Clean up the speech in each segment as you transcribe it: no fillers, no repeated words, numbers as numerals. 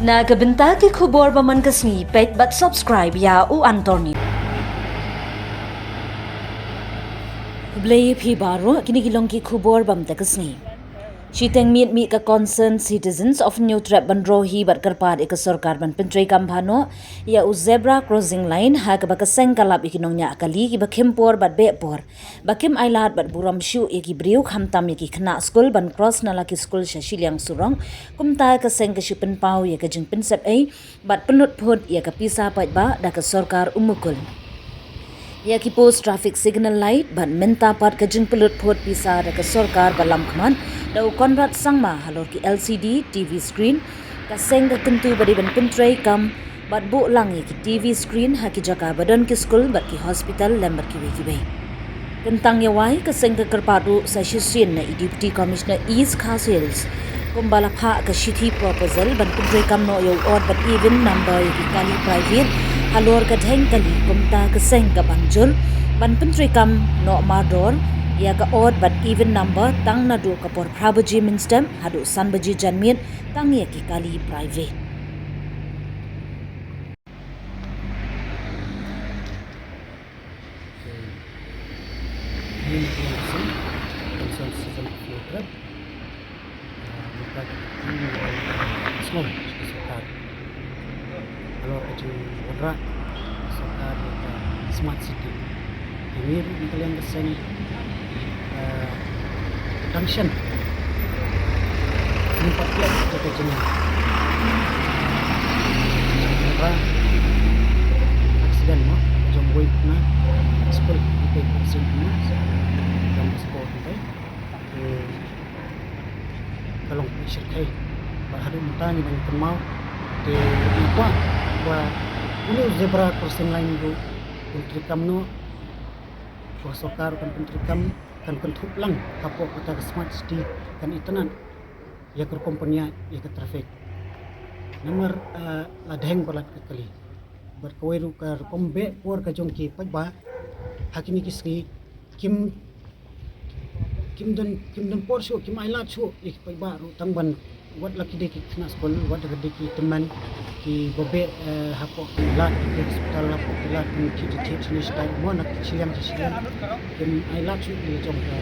Nagabenta ki khubor baman kasni pet but subscribe ya u Anthony. Blay phi baro kini gilong ki khubor bam takasni. Shiteng mi ka concerned citizens of New Trap Bandrohi bat karpad ika sarkar ban pentray kampano ya u zebra crossing line ha ka bakaseng kalap ikinong nya akali ki bakhempor bat bepor bakim ailat bat buram shu iki briu khamtam iki khna school ban cross nala ki school shashiliang surong kumta ka seng ka shipen pau ya ka jing pinsep ai bat penut phod ya ka pisa pat ba da ka sarkar umukul ya ki post traffic signal light ban menta pat ka jing pelut phod pisa da ka sarkar balam khman dau Konrad Sangma halor ki LCD TV screen ka seng ka kentu bari ban pentray kam bat bu lang ki TV screen ha ki jaka badan ki school bat ki hospital lembar ki weki bai kentang ya wai ka seng ka kerpadu sa shisin na deputy commissioner East Castles kumbala pha ka shithi proposal ban pentray kam no yo od bat even number ki kali private halor ka dheng kali kumta ka seng ka banjul ban pentray kam no mador ya ka odd but even number tang na do kapor prabaji minstem hadu sanbaji janmit tang ya ki kali private Kalau aja orang sekarang smart city ini kalian kesan junction 14 jaga jenis orang aksiden mah jom boy na sekolah di aksiden mah jom sekolah tu kalau syirkai berhadu mutanya dengan kemau di lupa bahwa ini zebra crossing line itu untuk kamu sokar kan pentrikam kan kentup lang kapok kata smart city kan itanan ya ke kompanya ya ke traffic nomor ladeng balat kali berkaweru ke kombe por ka jongki pajba hakini kisri kim dan por shu kim ailat shu ik pajba ru tangban wat laki de kina skol wat de ki teman ki bobe hapok lat di hospital hapok lat ki ki ni stai mo nak siam kim ailat shu di jong ka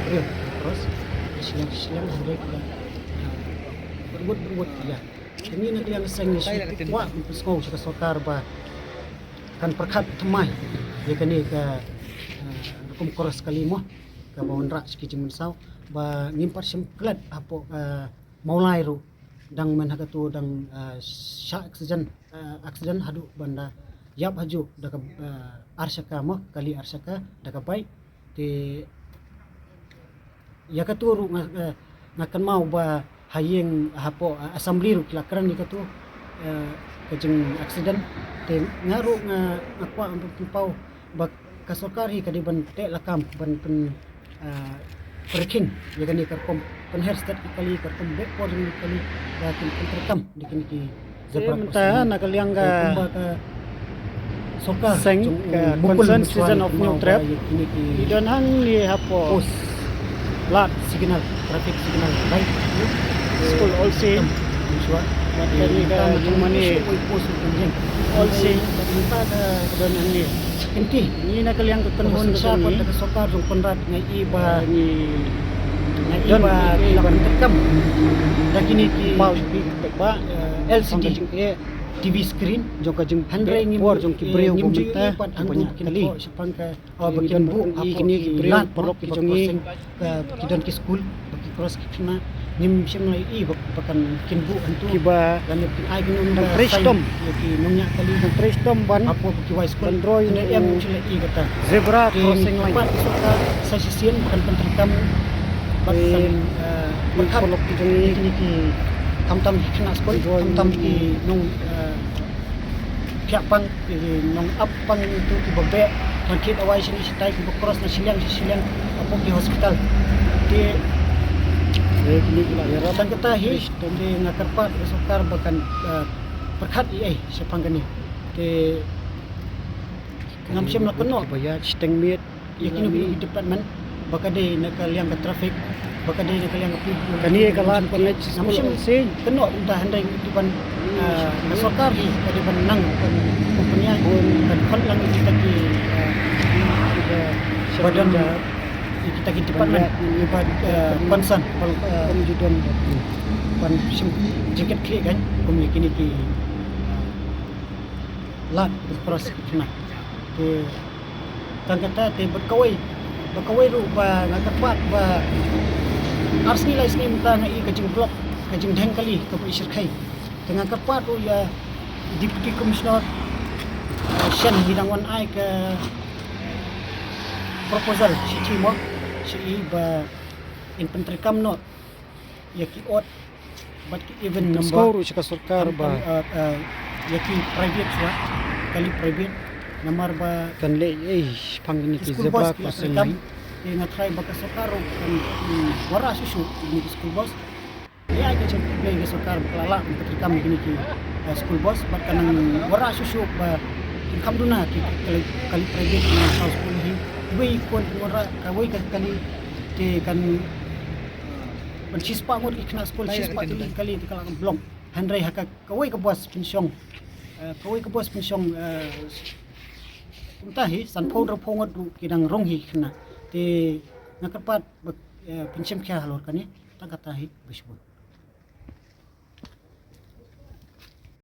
terus siam hari kita berbuat ya ini nak yang sengi wasko sa sarkar ba kan perkhat thamai ya kani ka hukum koras kali mo ka bawon rak skijimun saw ba ngimpar semklat apo maulai ru dang men hakatu dang syak aksiden hadu banda yap haju daka arsaka mo kali arsaka daka bai ti yakatu ru ngakan mau ba hayeng hapo assembly ru kilakran nikatu kajeng aksiden ti ngaru ngakwa pau ba kasokari kadiban te lakam ban pen perkin ya kan ikarkom penherstat kali ikarkom bepor kali dakin terkam dikin ki zebra nakaliang ka sokar seng concern citizen of New Trap idon hang ni hapo post lat signal traffic signal baik school also materi ka jumani post penjeng also minta ka don ni inti ni nakaliang ka kanhon siya ni pag sokar jong konrad ngai iba ni iba kilakan terkam dakini ki mau ba LCD TV screen jong ka jeng handre ngi por jong ki breu ko mita banyak kali sepang ka bagian bu ini ki breu polok ki jong ni kidon ki school bagi cross kina nim simlai i bakan kinbu antu kiba dan ai gunung prestom ki nunya kali prestom ban apo ki wise school Android ne yang sila i kata zebra crossing line pat sa sisian bukan penterkam bakan polok ki jong ni ki tam kena school tam ki nung piapang ki nung apang itu ki babe kan kit awai sini sitai ki cross na siliang apo ki hospital di kini pula ya dan kita hi di ngakarpat sokar bahkan perkhat ai sepang kani di ngamsim nak keno bayar steng mit yakini department bakade nakaliang ka traffic baka di kalian api Kani kalan college school sin. keno dah handai di ban masokar di ban nang kompanya kan kon lang kita ki badan kita ki department ibad concern Penjudan. pan jaket klik kan kami kini ki lat terus kena ke kan kata te berkawai ru ba ngakapat ba arsni lai sni mta ngai kajing blok kajing dheng kali ke isir khai dengan kapat ru ya deputy commissioner shen bidang ai ke proposal si mo si ba infantry kamno ya ki ot but even number Skor usia sarkar ba yaki private swa kali private namar ba kan le pangini ki school bus zebra crossing line. nga try ba ka sokaro kan wara susu ni school bus ya ka chen play ga sokar lala ketika begini ki school bus ba kan wara susu ba kam duna ki kali private na school hi wei kon wara ka wei ka kali te kan bercispa ngot ikna school cispa kali di kalang blong handrai haka kawai ka bos pensiong untahi san powder pongot ru kidang ronghi khna te ngakapat pensiam kya halor kani takatahi bisbun